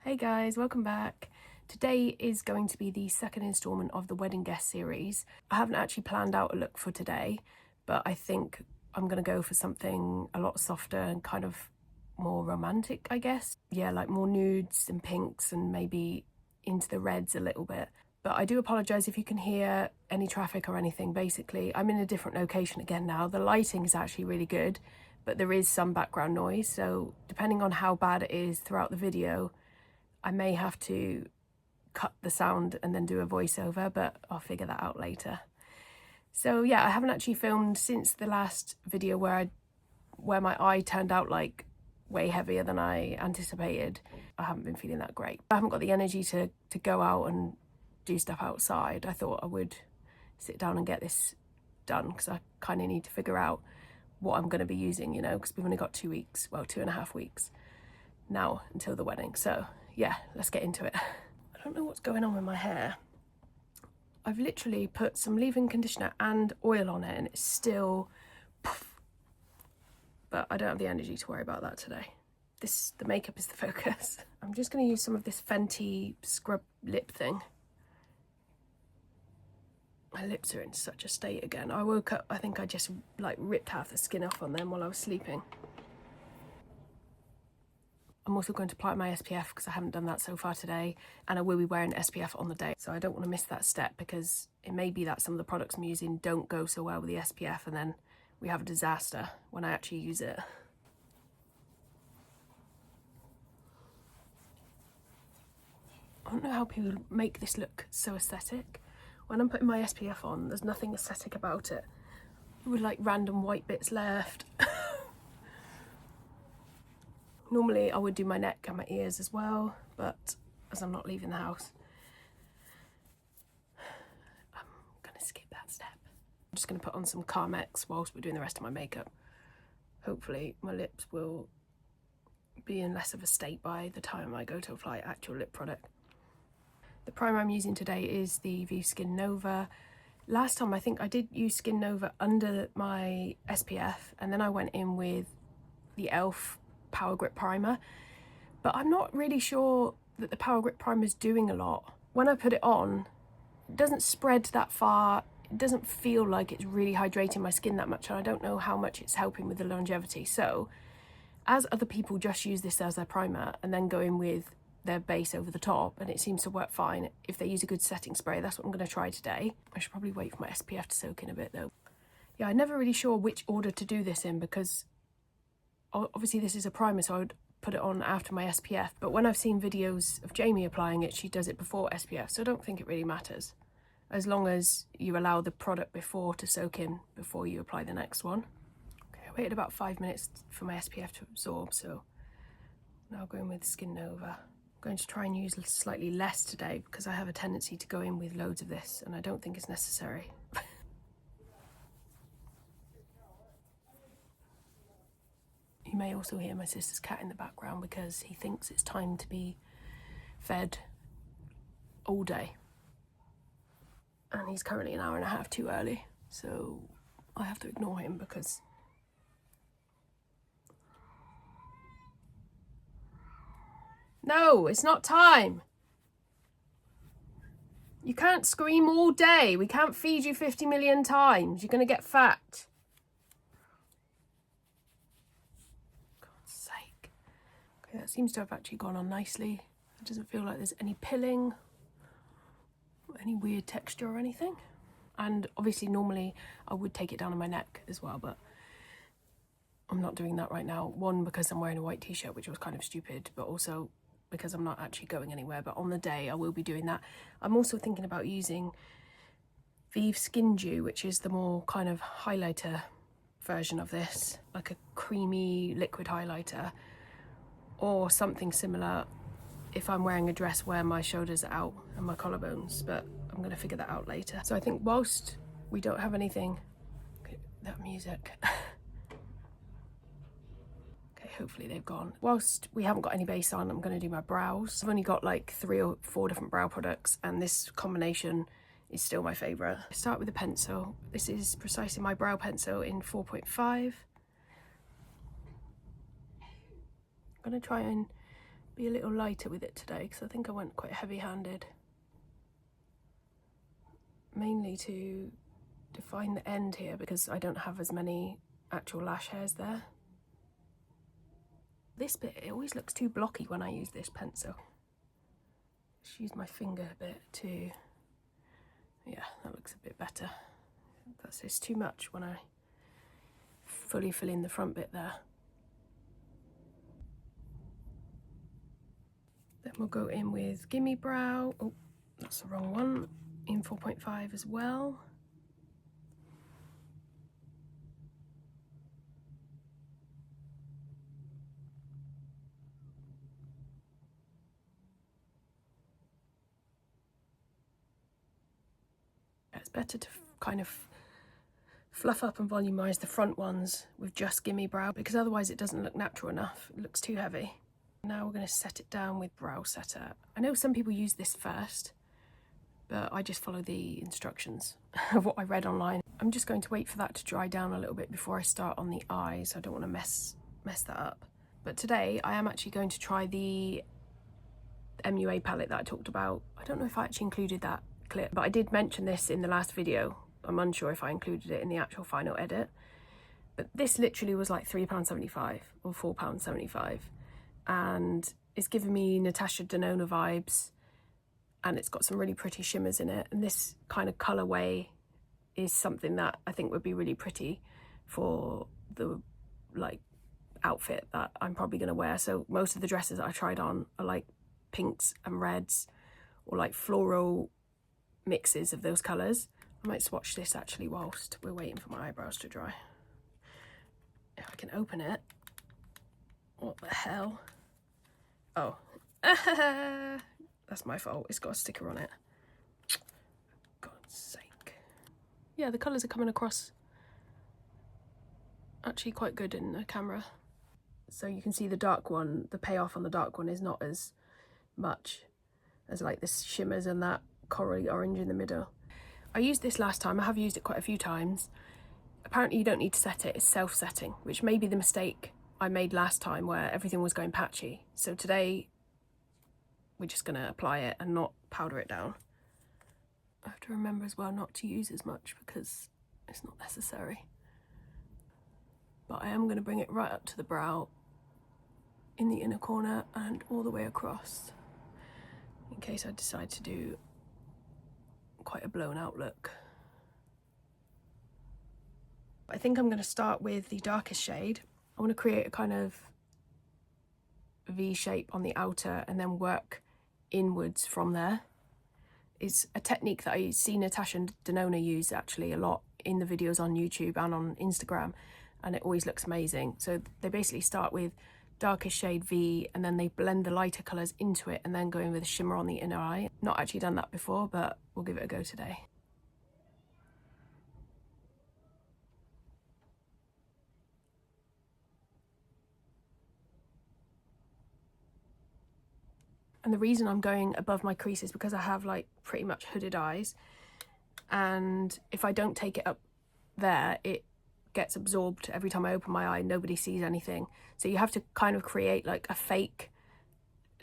Hey guys, welcome back. Today is going to be the second instalment of the wedding guest series. I haven't actually planned out a look for today, but I think I'm going to go for something a lot softer and kind of more romantic, I guess. Yeah, like more nudes and pinks and maybe into the reds a little bit. But I do apologise if you can hear any traffic or anything. Basically, I'm in a different location again now. The lighting is actually really good, but there is some background noise. So depending on how bad it is throughout the video, I may have to cut the sound and then do a voiceover, but I'll figure that out later. So yeah, I haven't actually filmed since the last video where my eye turned out like way heavier than I anticipated. I haven't been feeling that great. I haven't got the energy to go out and do stuff outside. I thought I would sit down and get this done because I kind of need to figure out what I'm going to be using, you know, because we've only got 2 weeks, well, 2.5 weeks now until the wedding. So yeah, let's get into it. I don't know what's going on with my hair. I've literally put some leave-in conditioner and oil on it and it's still poof. But I don't have the energy to worry about that today. The makeup is the focus. I'm just going to use some of this Fenty scrub lip thing. My lips are in such a state again. I woke up, I think I just like ripped half the skin off on them while I was sleeping. I'm also going to apply my SPF because I haven't done that so far today, and I will be wearing SPF on the day, so I don't want to miss that step because it may be that some of the products I'm using don't go so well with the SPF and then we have a disaster when I actually use it. I don't know how people make this look so aesthetic. When I'm putting my SPF on, there's nothing aesthetic about it. With like random white bits left. Normally I would do my neck and my ears as well, but as I'm not leaving the house, I'm gonna skip that step. I'm just gonna put on some Carmex whilst we're doing the rest of my makeup. Hopefully my lips will be in less of a state by the time I go to apply actual lip product. The primer I'm using today is the Vieve Skin Nova. Last time I think I did use Skin Nova under my SPF, and then I went in with the e.l.f. Power Grip Primer, but I'm not really sure that the Power Grip Primer is doing a lot. When I put it on, it doesn't spread that far. It doesn't feel like it's really hydrating my skin that much, and I don't know how much it's helping with the longevity. So as other people just use this as their primer and then go in with their base over the top and it seems to work fine, if they use a good setting spray, that's what I'm going to try today. I should probably wait for my SPF to soak in a bit though. Yeah, I'm never really sure which order to do this in because obviously this is a primer, so I would put it on after my SPF, but when I've seen videos of Jamie applying it, she does it before SPF, so I don't think it really matters, as long as you allow the product before to soak in before you apply the next one. Okay, I waited about 5 minutes for my SPF to absorb, so now going with Skin Nova. I'm going to try and use slightly less today because I have a tendency to go in with loads of this and I don't think it's necessary. You may also hear my sister's cat in the background because he thinks it's time to be fed all day. And he's currently an hour and a half too early, so I have to ignore him because no, it's not time. You can't scream all day. We can't feed you 50 million times. You're going to get fat. Okay, that seems to have actually gone on nicely. It doesn't feel like there's any pilling, or any weird texture or anything. And obviously normally I would take it down on my neck as well, but I'm not doing that right now. One, because I'm wearing a white t-shirt, which was kind of stupid, but also because I'm not actually going anywhere. But on the day I will be doing that. I'm also thinking about using Vieve Skin Dew, which is the more kind of highlighter version of this, like a creamy liquid highlighter, or something similar if I'm wearing a dress where my shoulders are out and my collarbones, but I'm going to figure that out later. So I think whilst we don't have anything, okay, that music, okay, hopefully they've gone. Whilst we haven't got any base on, I'm going to do my brows. I've only got like 3 or 4 different brow products and this combination is still my favourite. I start with a pencil. This is precisely my brow pencil in 4.5. I'm going to try and be a little lighter with it today because I think I went quite heavy-handed. Mainly to define the end here because I don't have as many actual lash hairs there. This bit, it always looks too blocky when I use this pencil. Just use my finger a bit to, yeah, that looks a bit better. That's just too much when I fully fill in the front bit there. Then we'll go in with Gimme Brow. Oh, that's the wrong one. In 4.5 as well. It's better to kind of fluff up and volumise the front ones with just Gimme Brow because otherwise it doesn't look natural enough. It looks too heavy. Now we're going to set it down with Brow Setter. I know some people use this first, but I just follow the instructions of what I read online. I'm just going to wait for that to dry down a little bit before I start on the eyes. I don't want to mess that up. But today I am actually going to try the MUA palette that I talked about. I don't know if I actually included that clip, but I did mention this in the last video. I'm unsure if I included it in the actual final edit. But this literally was like £3.75 or £4.75. And it's giving me Natasha Denona vibes. And it's got some really pretty shimmers in it. And this kind of colourway is something that I think would be really pretty for the like outfit that I'm probably going to wear. So most of the dresses that I tried on are like pinks and reds or like floral mixes of those colours. I might swatch this actually whilst we're waiting for my eyebrows to dry. If I can open it. What the hell? Oh. That's my fault. It's got a sticker on it. God's sake. Yeah, the colours are coming across actually quite good in the camera. So you can see the dark one, the payoff on the dark one is not as much as like the shimmers and that corally orange in the middle. I used this last time. I have used it quite a few times. Apparently you don't need to set it. It's self-setting, which may be the mistake I made last time where everything was going patchy. So today we're just going to apply it and not powder it down. I have to remember as well not to use as much because it's not necessary. But I am going to bring it right up to the brow in the inner corner and all the way across in case I decide to do quite a blown out look. I think I'm going to start with the darkest shade. I want to create a kind of V shape on the outer and then work inwards from there. It's a technique that I see Natasha Denona use actually a lot in the videos on YouTube and on Instagram, and it always looks amazing. So they basically start with darkest shade V and then they blend the lighter colours into it and then go in with a shimmer on the inner eye. Not actually done that before, but we'll give it a go today. And the reason I'm going above my crease is because I have like pretty much hooded eyes, and if I don't take it up there, it gets absorbed every time I open my eye. Nobody sees anything. So you have to kind of create like a fake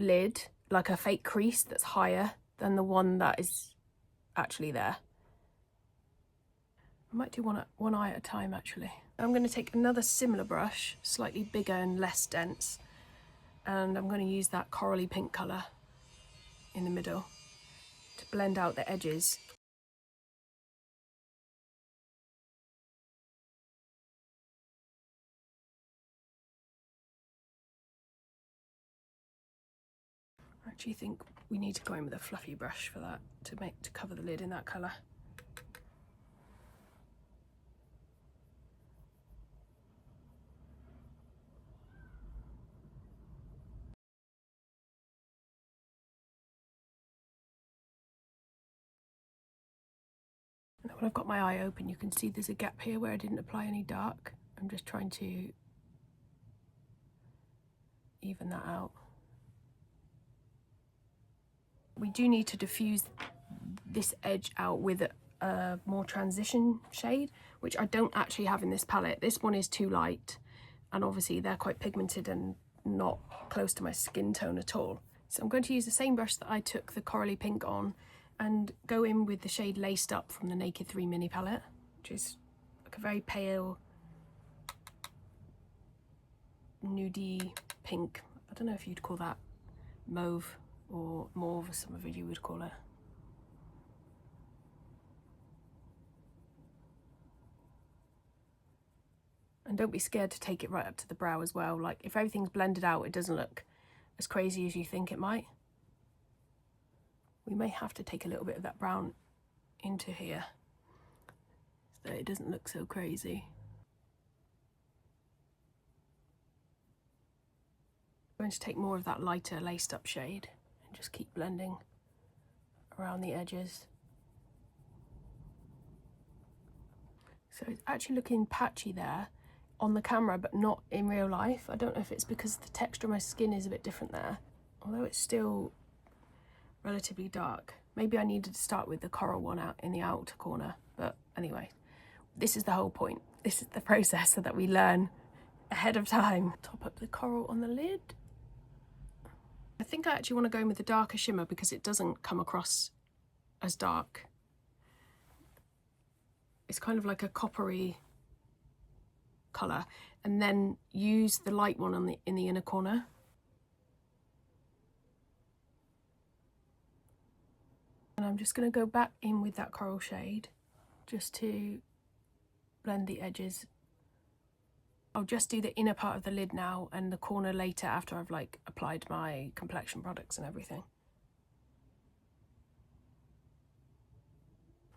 lid, like a fake crease that's higher than the one that is actually there. I might do one eye at a time actually. I'm going to take another similar brush, slightly bigger and less dense, and I'm going to use that corally pink colour in the middle to blend out the edges. I actually think we need to go in with a fluffy brush for that to cover the lid in that colour. Now when I've got my eye open, you can see there's a gap here where I didn't apply any dark. I'm just trying to even that out. We do need to diffuse this edge out with a more transition shade, which I don't actually have in this palette. This one is too light, and obviously they're quite pigmented and not close to my skin tone at all. So I'm going to use the same brush that I took the corally pink on and go in with the shade Laced Up from the Naked 3 mini palette, which is like a very pale nudie pink. I don't know if you'd call that mauve or mauve, as some of you would call it. And don't be scared to take it right up to the brow as well. Like, if everything's blended out, it doesn't look as crazy as you think it might. We may have to take a little bit of that brown into here so that it doesn't look so crazy. I'm going to take more of that lighter Laced Up shade and just keep blending around the edges. So it's actually looking patchy there on the camera, but not in real life. I don't know if it's because the texture of my skin is a bit different there, although it's still relatively dark. Maybe I needed to start with the coral one out in the outer corner, but anyway, this is the whole point. This is the process so that we learn ahead of time. Top up the coral on the lid. I think I actually want to go in with the darker shimmer because it doesn't come across as dark. It's kind of like a coppery colour, and then use the light one on in the inner corner. And I'm just going to go back in with that coral shade just to blend the edges. I'll just do the inner part of the lid now and the corner later after I've like applied my complexion products and everything.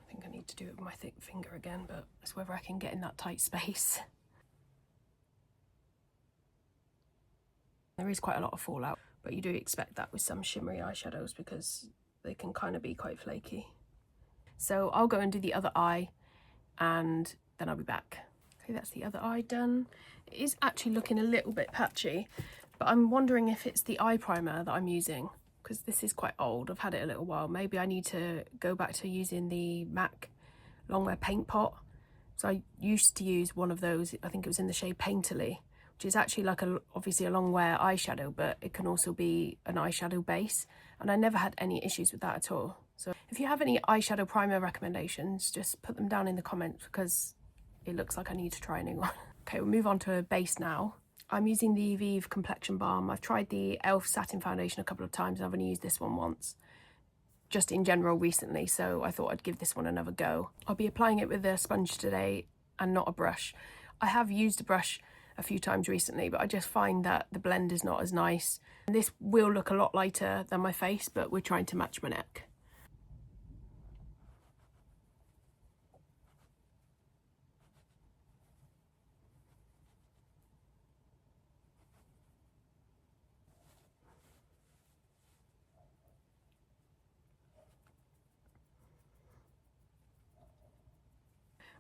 I think I need to do it with my thick finger again, but it's whether I can get in that tight space. There is quite a lot of fallout, but you do expect that with some shimmery eyeshadows because they can kind of be quite flaky. So I'll go and do the other eye and then I'll be back. Okay, that's the other eye done. It is actually looking a little bit patchy, but I'm wondering if it's the eye primer that I'm using because this is quite old. I've had it a little while. Maybe I need to go back to using the MAC Longwear Paint Pot. So I used to use one of those, I think it was in the shade Painterly, which is actually like obviously a Longwear eyeshadow, but it can also be an eyeshadow base. And I never had any issues with that at all. So if you have any eyeshadow primer recommendations, just put them down in the comments because it looks like I need to try a new one. Okay, we'll move on to a base now. I'm using the Vieve Complexion Balm. I've tried the e.l.f. Satin Foundation a couple of times and I've only used this one once, just in general recently, so I thought I'd give this one another go. I'll be applying it with a sponge today and not a brush. I have used a brush a few times recently, but I just find that the blend is not as nice. And this will look a lot lighter than my face, but we're trying to match my neck.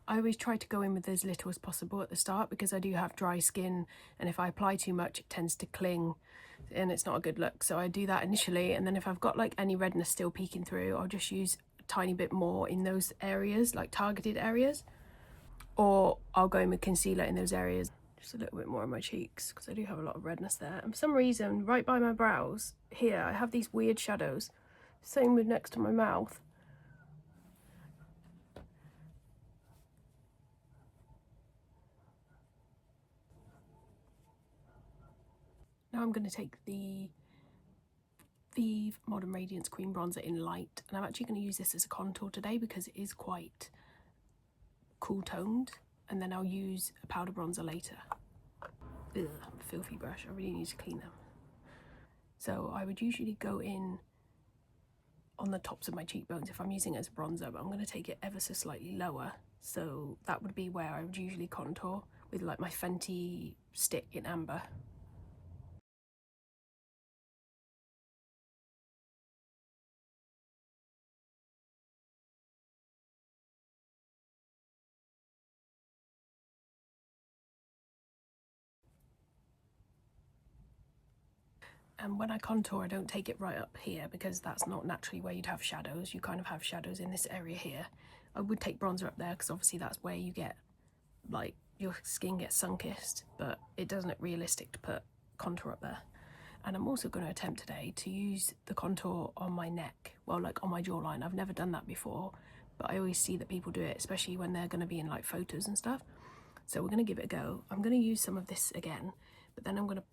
I always try to go in with as little as possible at the start because I do have dry skin, and if I apply too much it tends to cling and it's not a good look. So I do that initially, and then if I've got like any redness still peeking through, I'll just use a tiny bit more in those areas, like targeted areas, or I'll go in with concealer in those areas. Just a little bit more on my cheeks because I do have a lot of redness there. And for some reason, right by my brows here, I have these weird shadows. Same with next to my mouth. Now I'm going to take the Vieve Modern Radiance Cream Bronzer in Light, and I'm actually going to use this as a contour today because it is quite cool toned, and then I'll use a powder bronzer later. Ugh, filthy brush, I really need to clean them. So I would usually go in on the tops of my cheekbones if I'm using it as a bronzer, but I'm going to take it ever so slightly lower, so that would be where I would usually contour with like my Fenty stick in amber. And when I contour, I don't take it right up here because that's not naturally where you'd have shadows. You kind of have shadows in this area here. I would take bronzer up there because obviously that's where you get, like, your skin gets sunkest, but it doesn't look realistic to put contour up there. And I'm also going to attempt today to use the contour on my neck, well, like on my jawline. I've never done that before, but I always see that people do it, especially when they're going to be in like photos and stuff. So we're going to give it a go. I'm going to use some of this again, but then I'm going to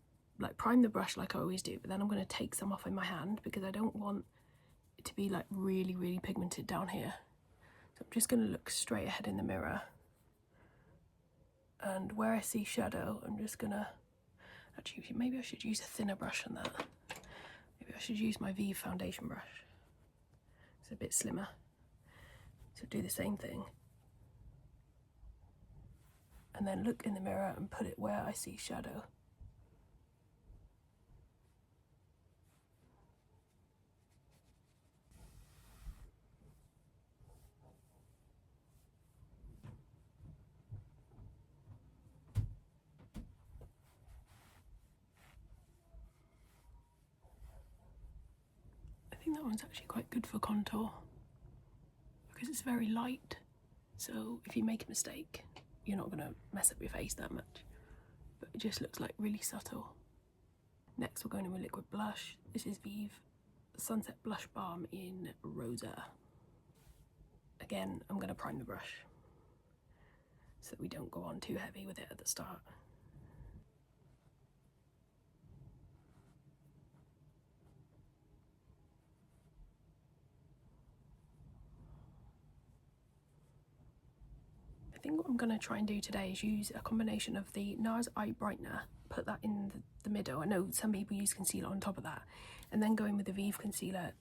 like prime the brush like I always do, but then I'm going to take some off in my hand because I don't want it to be like really, really pigmented down here. So I'm just going to look straight ahead in the mirror. And where I see shadow, I'm just going to, actually, maybe I should use a thinner brush than that. Maybe I should use my Vieve foundation brush. It's a bit slimmer. So do the same thing. And then look in the mirror and put it where I see shadow. I think that one's actually quite good for contour because it's very light. So if you make a mistake, you're not going to mess up your face that much. But it just looks like really subtle. Next we're going in with liquid blush. This is Vieve Sunset Blush Balm in Rosa. Again, I'm going to prime the brush so that we don't go on too heavy with it at the start. I think what I'm going to try and do today is use a combination of the NARS eye brightener, put that in the middle. I know some people use concealer on top of that, and then go in with the Vieve concealer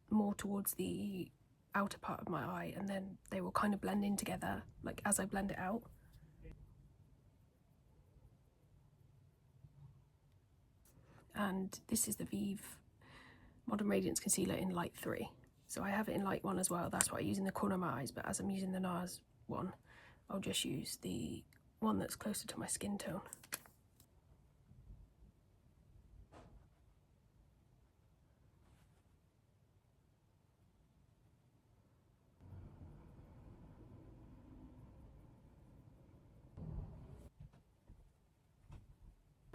more towards the outer part of my eye, and then they will kind of blend in together, like as I blend it out. And this is the Vieve Modern Radiance Concealer in Light 3. So I have it in Light 1 as well, that's what I use in the corner of my eyes, but as I'm using the NARS one, I'll just use the one that's closer to my skin tone.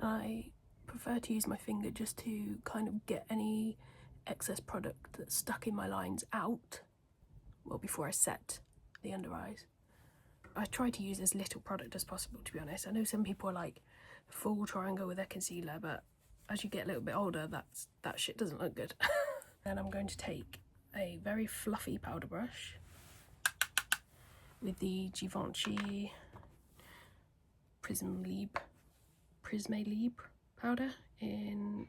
I prefer to use my finger just to kind of get any excess product that's stuck in my lines out, well, before I set the under eyes. I try to use as little product as possible, to be honest. I know some people are like full triangle with their concealer, but as you get a little bit older, that shit doesn't look good. Then I'm going to take a very fluffy powder brush with the Givenchy prisme libre powder in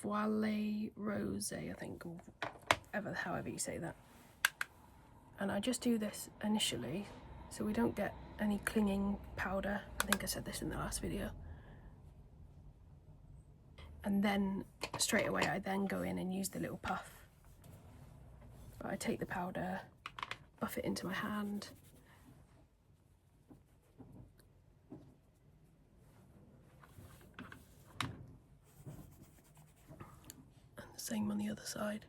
voile rosa, I think, or however you say that. And I just do this initially so we don't get any clinging powder. I think I said this in the last video. And then straight away I then go in and use the little puff. But I take the powder, buff it into my hand. And the same on the other side.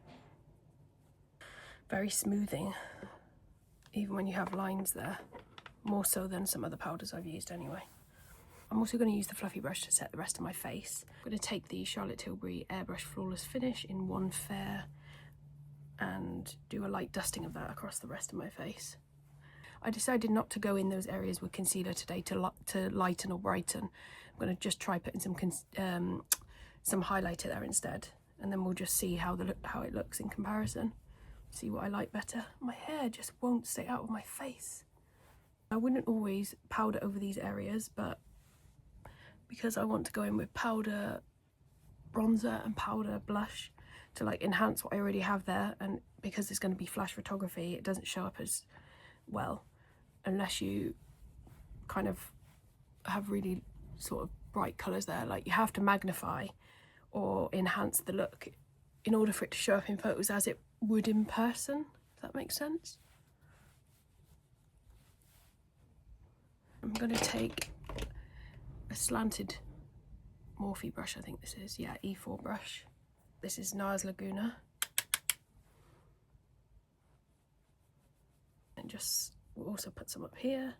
Very smoothing, even when you have lines there, more so than some other powders I've used anyway. I'm also going to use the fluffy brush to set the rest of my face. I'm going to take the Charlotte Tilbury Airbrush Flawless Finish in One Fair and do a light dusting of that across the rest of my face. I decided not to go in those areas with concealer today to lighten or brighten. I'm going to just try putting some highlighter there instead, and then we'll just see how it looks in comparison. See what I like better. My hair just won't stay out of my face. I wouldn't always powder over these areas, but because I want to go in with powder bronzer and powder blush to like enhance what I already have there, and because it's going to be flash photography, it doesn't show up as well unless you kind of have really sort of bright colours there. Like you have to magnify or enhance the look in order for it to show up in photos as it would in person, if that makes sense. I'm going to take a slanted Morphe brush, I think this is, yeah, E4 brush. This is NARS Laguna. And just, we'll also put some up here.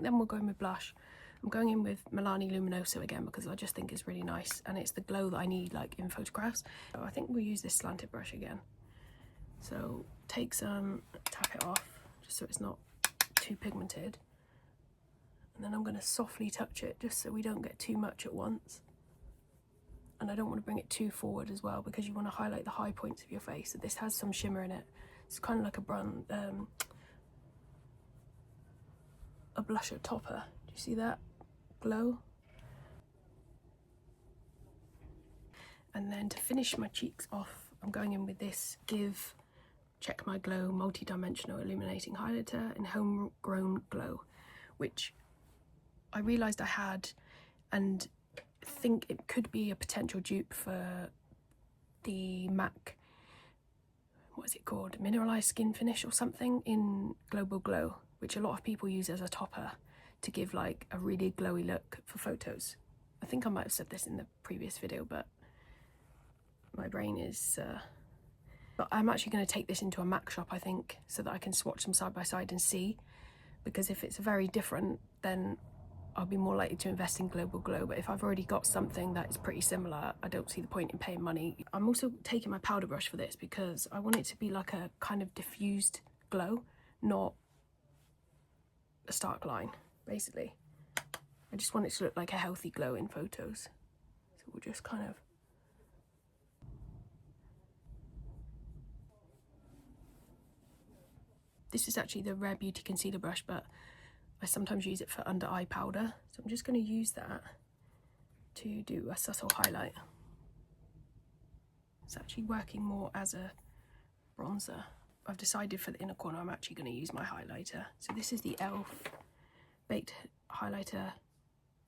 Then we'll go in with blush. I'm going in with Milani Luminoso again because I just think it's really nice and it's the glow that I need like in photographs. So I think we'll use this slanted brush again. So take some, tap it off just so it's not too pigmented. And then I'm going to softly touch it just so we don't get too much at once. And I don't want to bring it too forward as well because you want to highlight the high points of your face. So this has some shimmer in it. It's kind of like a blusher topper. Do you see that glow? And then to finish my cheeks off, I'm going in with this Give Check My Glow Multi-Dimensional Illuminating Highlighter in Homegrown Glow, which I realised I had and think it could be a potential dupe for the MAC, what is it called, Mineralized Skin Finish or something in Global Glow, which a lot of people use as a topper to give like a really glowy look for photos. I think I might have said this in the previous video, but my brain is... But I'm actually going to take this into a MAC shop, I think, so that I can swatch them side by side and see, because if it's very different, then I'll be more likely to invest in Global Glow. But if I've already got something that is pretty similar, I don't see the point in paying money. I'm also taking my powder brush for this because I want it to be like a kind of diffused glow, not a stark line, basically. I just want it to look like a healthy glow in photos. So we'll just kind of... This is actually the Rare Beauty concealer brush, but I sometimes use it for under eye powder. So I'm just going to use that to do a subtle highlight. It's actually working more as a bronzer. I've decided for the inner corner I'm actually going to use my highlighter. So this is the e.l.f. Baked Highlighter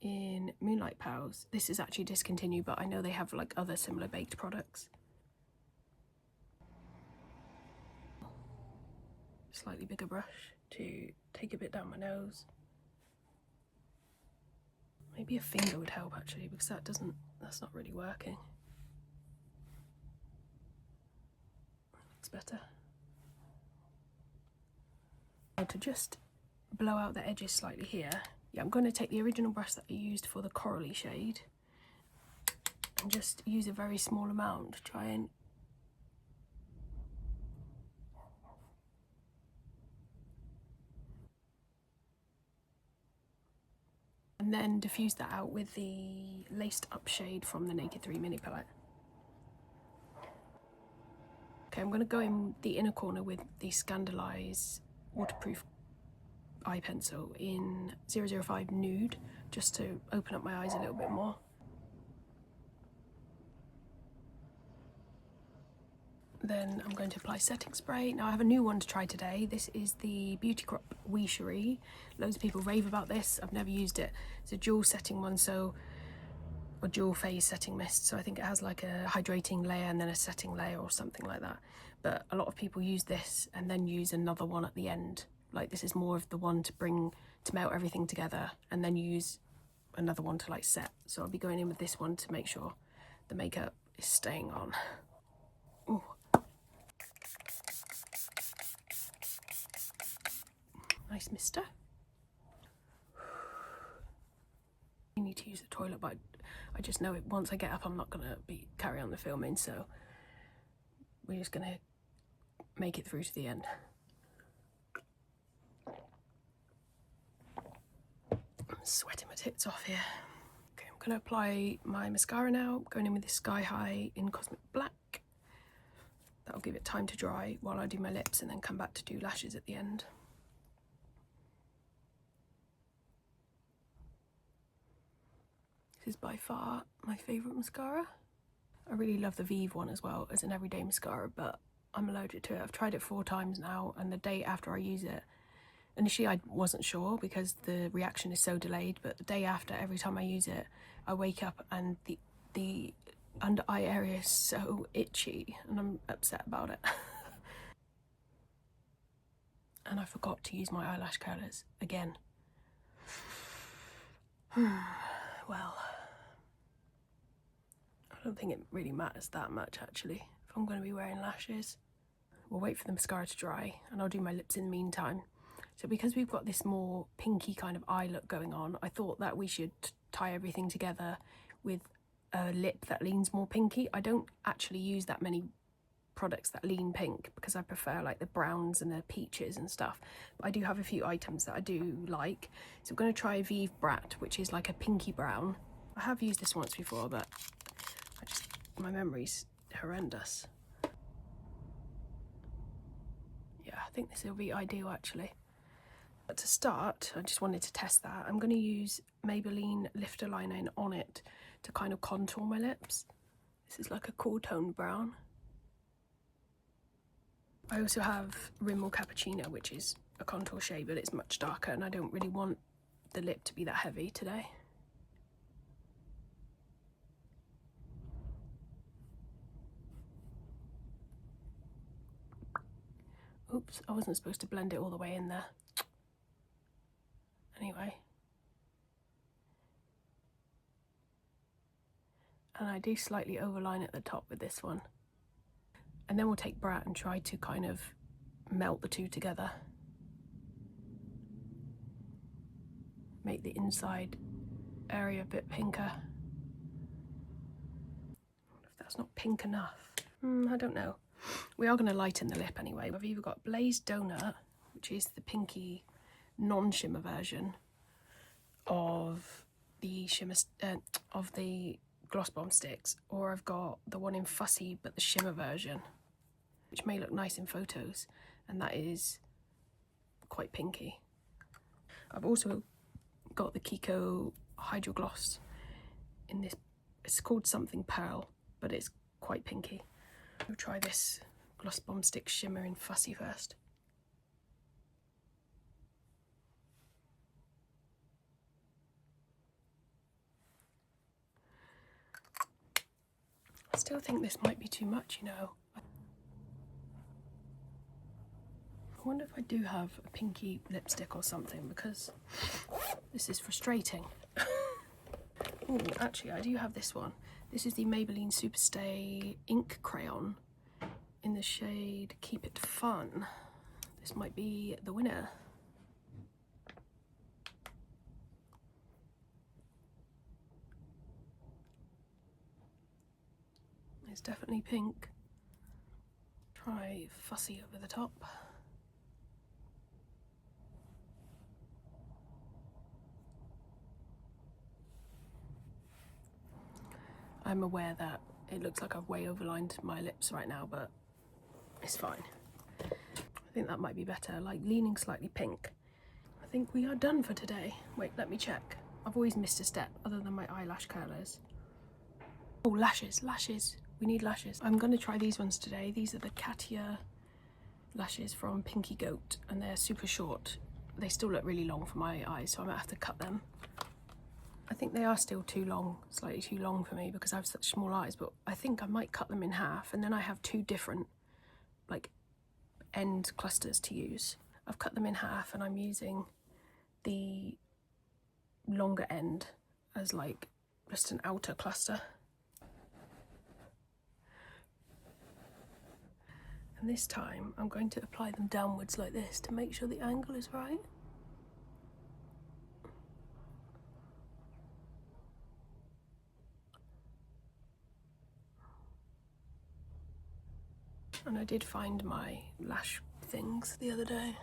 in Moonlight Pals. This is actually discontinued, but I know they have like other similar baked products. Slightly bigger brush to take a bit down my nose. Maybe a finger would help actually, because that's not really working. That looks better. Now to just blow out the edges slightly here, yeah, I'm going to take the original brush that I used for the corally shade and just use a very small amount to try and then diffuse that out with the laced up shade from the Naked 3 mini palette. Okay, I'm going to go in the inner corner with the Scandalize waterproof eye pencil in 005 Nude, just to open up my eyes a little bit more. Then I'm going to apply setting spray. Now I have a new one to try today. This is the Beauty Crop Wee Cherie. Loads of people rave about this. I've never used it. It's a dual setting one, so a dual phase setting mist. So I think it has like a hydrating layer and then a setting layer or something like that. But a lot of people use this and then use another one at the end. Like this is more of the one to melt everything together, and then use another one to like set. So I'll be going in with this one to make sure the makeup is staying on. Ooh. Nice mister. I need to use the toilet, but I just know it once I get up I'm not going to carry on the filming, so we're just going to make it through to the end. I'm sweating my tits off here. Okay, I'm going to apply my mascara now. Going in with this Sky High in Cosmic Black. That'll give it time to dry while I do my lips and then come back to do lashes at the end. This is by far my favourite mascara. I really love the Vieve one as well as an everyday mascara, but I'm allergic to it. I've tried it 4 times now, and the day after I use it, initially I wasn't sure because the reaction is so delayed, but the day after, every time I use it, I wake up and the under eye area is so itchy and I'm upset about it. And I forgot to use my eyelash curlers again. Well, I don't think it really matters that much actually if I'm going to be wearing lashes. We'll wait for the mascara to dry and I'll do my lips in the meantime. So because we've got this more pinky kind of eye look going on, I thought that we should tie everything together with a lip that leans more pinky. I don't actually use that many products that lean pink because I prefer like the browns and the peaches and stuff. But I do have a few items that I do like. So I'm going to try Vieve Brat, which is like a pinky brown. I have used this once before, but my memory's horrendous. Yeah, I think this will be ideal actually. But to start, I just wanted to test that. I'm going to use Maybelline Lifter Liner on it to kind of contour my lips. This is like a cool toned brown. I also have Rimmel Cappuccino, which is a contour shade, but it's much darker, and I don't really want the lip to be that heavy today. Oops, I wasn't supposed to blend it all the way in there. Anyway. And I do slightly overline at the top with this one. And then we'll take Brat and try to kind of melt the two together. Make the inside area a bit pinker. If that's not pink enough. I don't know. We are going to lighten the lip anyway. I've either got Blazed Donut, which is the pinky non-shimmer version of the gloss bomb sticks, or I've got the one in Fussy but the shimmer version, which may look nice in photos, and that is quite pinky. I've also got the Kiko Hydro Gloss in this, it's called something Pearl, but it's quite pinky. We'll try this Gloss Bomb Stick Shimmer in Fussy first. I still think this might be too much, you know. I wonder if I do have a pinky lipstick or something, because this is frustrating. Oh, actually, I do have this one. This is the Maybelline Superstay Ink Crayon in the shade Keep It Fun. This might be the winner. It's definitely pink. Try Fussy over the top. I'm aware that it looks like I've way overlined my lips right now, but it's fine. I think that might be better, like leaning slightly pink. I think we are done for today. Wait, let me check. I've always missed a step other than my eyelash curlers. Oh, lashes, lashes. We need lashes. I'm going to try these ones today. These are the Katia lashes from Pinky Goat, and they're super short. They still look really long for my eyes, so I might have to cut them. I think they are still too long, slightly too long for me because I have such small eyes, but I think I might cut them in half, and then I have two different like end clusters to use. I've cut them in half and I'm using the longer end as like just an outer cluster. And this time I'm going to apply them downwards like this to make sure the angle is right. And I did find my lash things the other day.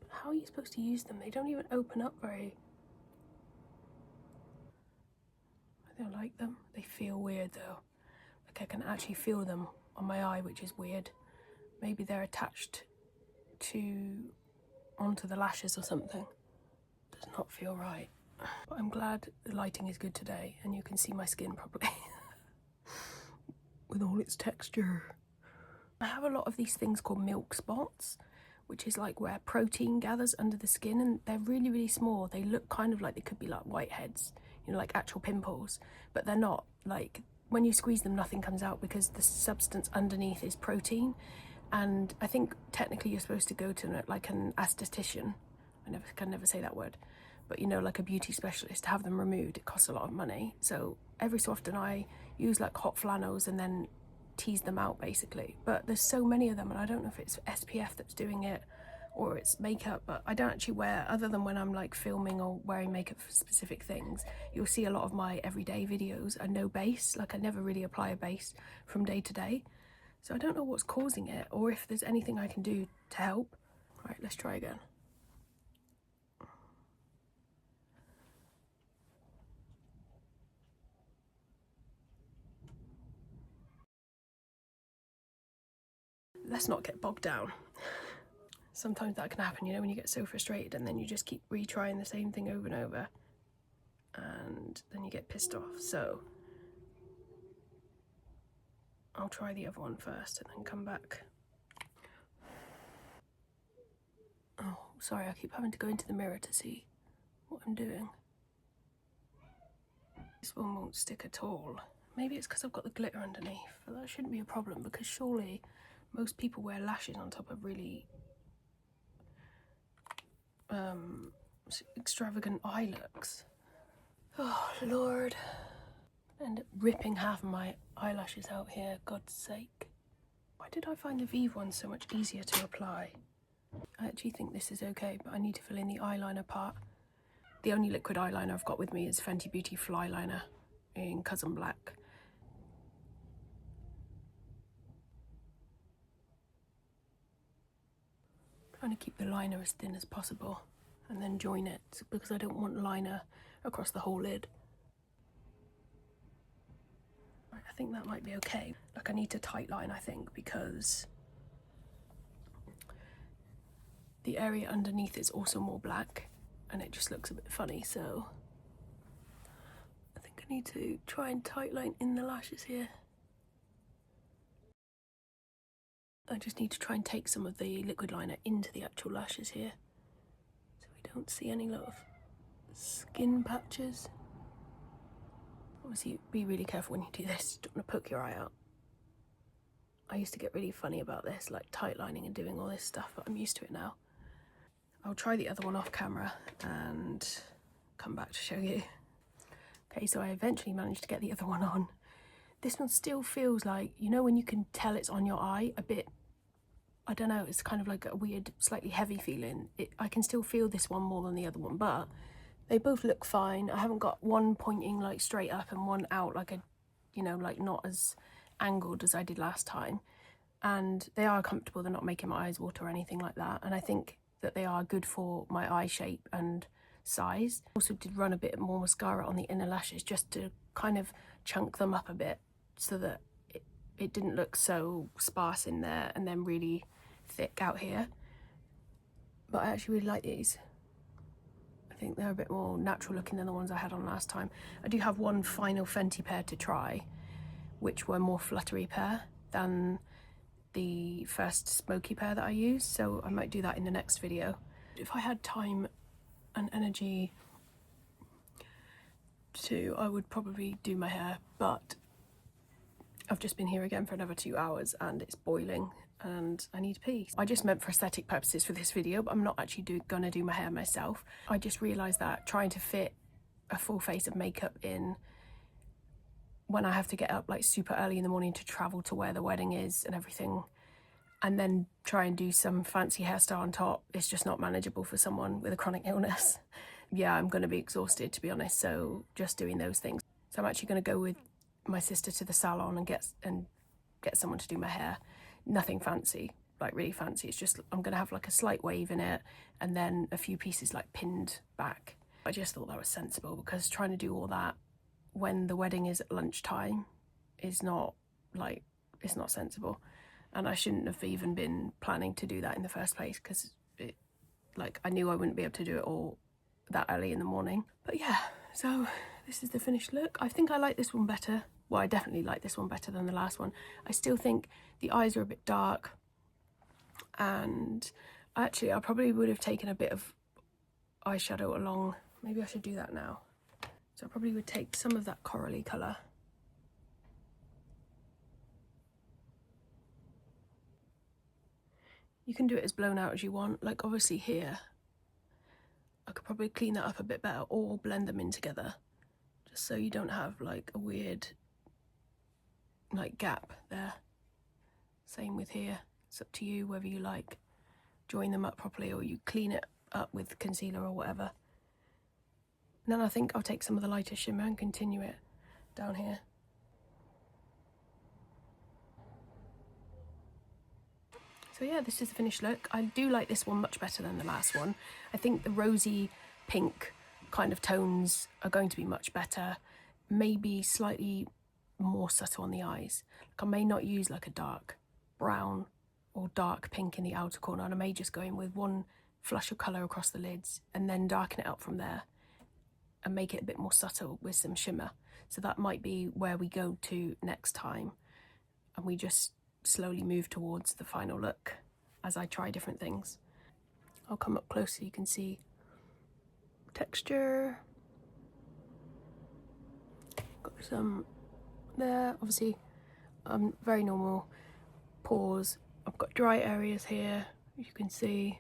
How are you supposed to use them? They don't even open up very... I don't like them. They feel weird though. Like I can actually feel them on my eye, which is weird. Maybe they're attached onto the lashes or something. Does not feel right. But I'm glad the lighting is good today and you can see my skin properly with all its texture. I have a lot of these things called milk spots, which is like where protein gathers under the skin, and they're really, really small. They look kind of like they could be like whiteheads, you know, like actual pimples, but they're not. Like when you squeeze them, nothing comes out because the substance underneath is protein. And I think technically you're supposed to go to like an esthetician. I can never say that word. But you know, like a beauty specialist, to have them removed, it costs a lot of money. So every so often I use like hot flannels and then tease them out basically. But there's so many of them, and I don't know if it's SPF that's doing it or it's makeup, but I don't actually wear, other than when I'm like filming or wearing makeup for specific things, you'll see a lot of my everyday videos are no base. Like I never really apply a base from day to day. So I don't know what's causing it or if there's anything I can do to help. Right, let's try again. Let's not get bogged down. Sometimes that can happen, you know, when you get so frustrated and then you just keep retrying the same thing over and over and then you get pissed off. So I'll try the other one first and then come back. Oh, sorry, I keep having to go into the mirror to see what I'm doing. This one won't stick at all. Maybe it's because I've got the glitter underneath, but that shouldn't be a problem because surely most people wear lashes on top of really extravagant eye looks. Oh Lord, I end up ripping half of my eyelashes out here, God's sake. Why did I find the Vieve one so much easier to apply? I actually think this is okay, but I need to fill in the eyeliner part. The only liquid eyeliner I've got with me is Fenty Beauty Fly Liner in Cousin Black. Trying to keep the liner as thin as possible and then join it because I don't want liner across the whole lid. Right, I think that might be okay. Like I need to tight line, I think, because the area underneath is also more black and it just looks a bit funny, so I think I need to try and tight line in the lashes here. I just need to try and take some of the liquid liner into the actual lashes here so we don't see any lot of skin patches. Obviously be really careful when you do this, you don't want to poke your eye out. I used to get really funny about this, like tight lining and doing all this stuff, but I'm used to it now. I'll try the other one off camera and come back to show you. Okay, so I eventually managed to get the other one on. This one still feels like, you know when you can tell it's on your eye, a bit, I don't know, it's kind of like a weird, slightly heavy feeling. I can still feel this one more than the other one, but they both look fine. I haven't got one pointing like straight up and one out like a, you know, like not as angled as I did last time. And they are comfortable, they're not making my eyes water or anything like that. And I think that they are good for my eye shape and size. Also did run a bit more mascara on the inner lashes just to kind of chunk them up a bit so that it didn't look so sparse in there and then really thick out here. But I actually really like these. I think they're a bit more natural looking than the ones I had on last time. I do have one final Fenty pair to try, which were more fluttery pair than the first smoky pair that I used, so I might do that in the next video. If I had time and energy to, I would probably do my hair, but I've just been here again for another 2 hours and it's boiling and I need to pee. I just meant for aesthetic purposes for this video, but I'm not actually gonna do my hair myself. I just realised that trying to fit a full face of makeup in when I have to get up like super early in the morning to travel to where the wedding is and everything, and then try and do some fancy hairstyle on top, it's just not manageable for someone with a chronic illness. Yeah, I'm going to be exhausted, to be honest, so just doing those things. So I'm actually going to go with my sister to the salon and get someone to do my hair. Nothing fancy, like really fancy. It's just I'm going to have like a slight wave in it and then a few pieces like pinned back. I just thought that was sensible because trying to do all that when the wedding is at lunchtime is not, like, it's not sensible. And I shouldn't have even been planning to do that in the first place because like I knew I wouldn't be able to do it all that early in the morning. But yeah, so this is the finished look. I think I like this one better. Well, I definitely like this one better than the last one. I still think the eyes are a bit dark, and actually I probably would have taken a bit of eyeshadow along. Maybe I should do that now. So I probably would take some of that corally colour. You can do it as blown out as you want. Like obviously here, I could probably clean that up a bit better or blend them in together. Just so you don't have like a weird like gap there. Same with here. It's up to you whether you like join them up properly or you clean it up with concealer or whatever. And then I think I'll take some of the lighter shimmer and continue it down here. So yeah, this is the finished look. I do like this one much better than the last one. I think the rosy pink kind of tones are going to be much better. Maybe slightly more subtle on the eyes. Like I may not use like a dark brown or dark pink in the outer corner, and I may just go in with one flush of colour across the lids and then darken it up from there and make it a bit more subtle with some shimmer. So that might be where we go to next time, and we just slowly move towards the final look as I try different things. I'll come up close so you can see texture. Got some there, obviously very normal pores. I've got dry areas here, as you can see,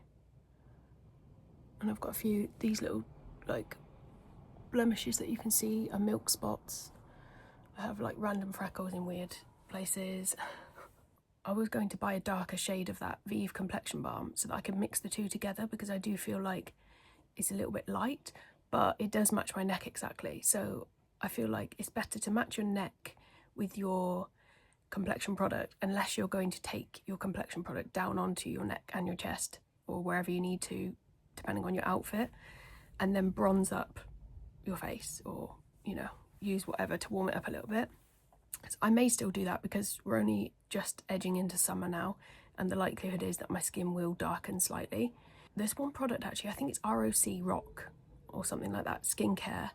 and I've got a few, these little like blemishes that you can see are milk spots. I have like random freckles in weird places. I was going to buy a darker shade of that Vieve complexion balm so that I can mix the two together, because I do feel like it's a little bit light, but it does match my neck exactly. So I feel like it's better to match your neck with your complexion product, unless you're going to take your complexion product down onto your neck and your chest or wherever you need to, depending on your outfit, and then bronze up your face, or, you know, use whatever to warm it up a little bit. So I may still do that because we're only just edging into summer now, and the likelihood is that my skin will darken slightly. There's one product actually, I think it's ROC Rock or something like that, skincare.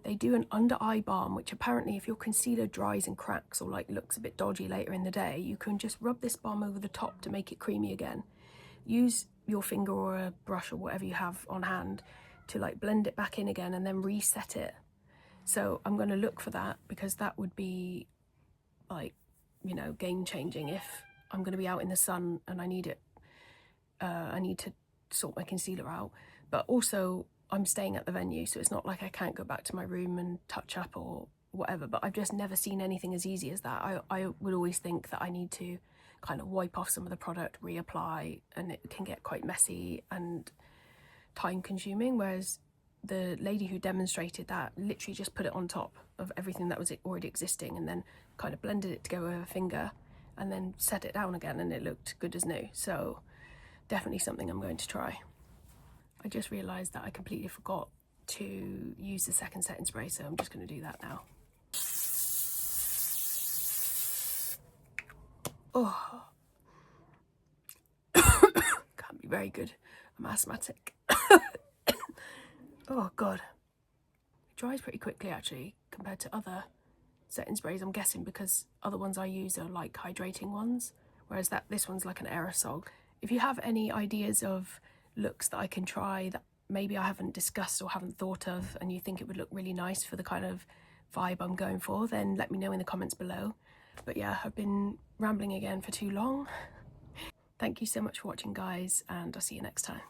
They do an under eye balm, which apparently if your concealer dries and cracks or like looks a bit dodgy later in the day, you can just rub this balm over the top to make it creamy again. Use your finger or a brush or whatever you have on hand to like blend it back in again and then reset it. So I'm going to look for that, because that would be like, you know, game changing if I'm going to be out in the sun and I need it. I need to sort my concealer out, but also I'm staying at the venue, so it's not like I can't go back to my room and touch up or whatever, but I've just never seen anything as easy as that. I would always think that I need to kind of wipe off some of the product, reapply, and it can get quite messy and time consuming, whereas the lady who demonstrated that literally just put it on top of everything that was already existing and then kind of blended it together with her finger and then set it down again, and it looked good as new. So definitely something I'm going to try. I just realised that I completely forgot to use the second setting spray, so I'm just going to do that now. Oh, can't be very good. I'm asthmatic. Oh god. It dries pretty quickly actually compared to other setting sprays, I'm guessing because other ones I use are like hydrating ones, whereas this one's like an aerosol. If you have any ideas of looks that I can try that maybe I haven't discussed or haven't thought of, and you think it would look really nice for the kind of vibe I'm going for, then let me know in the comments below. But yeah, I've been rambling again for too long. Thank you so much for watching, guys, and I'll see you next time.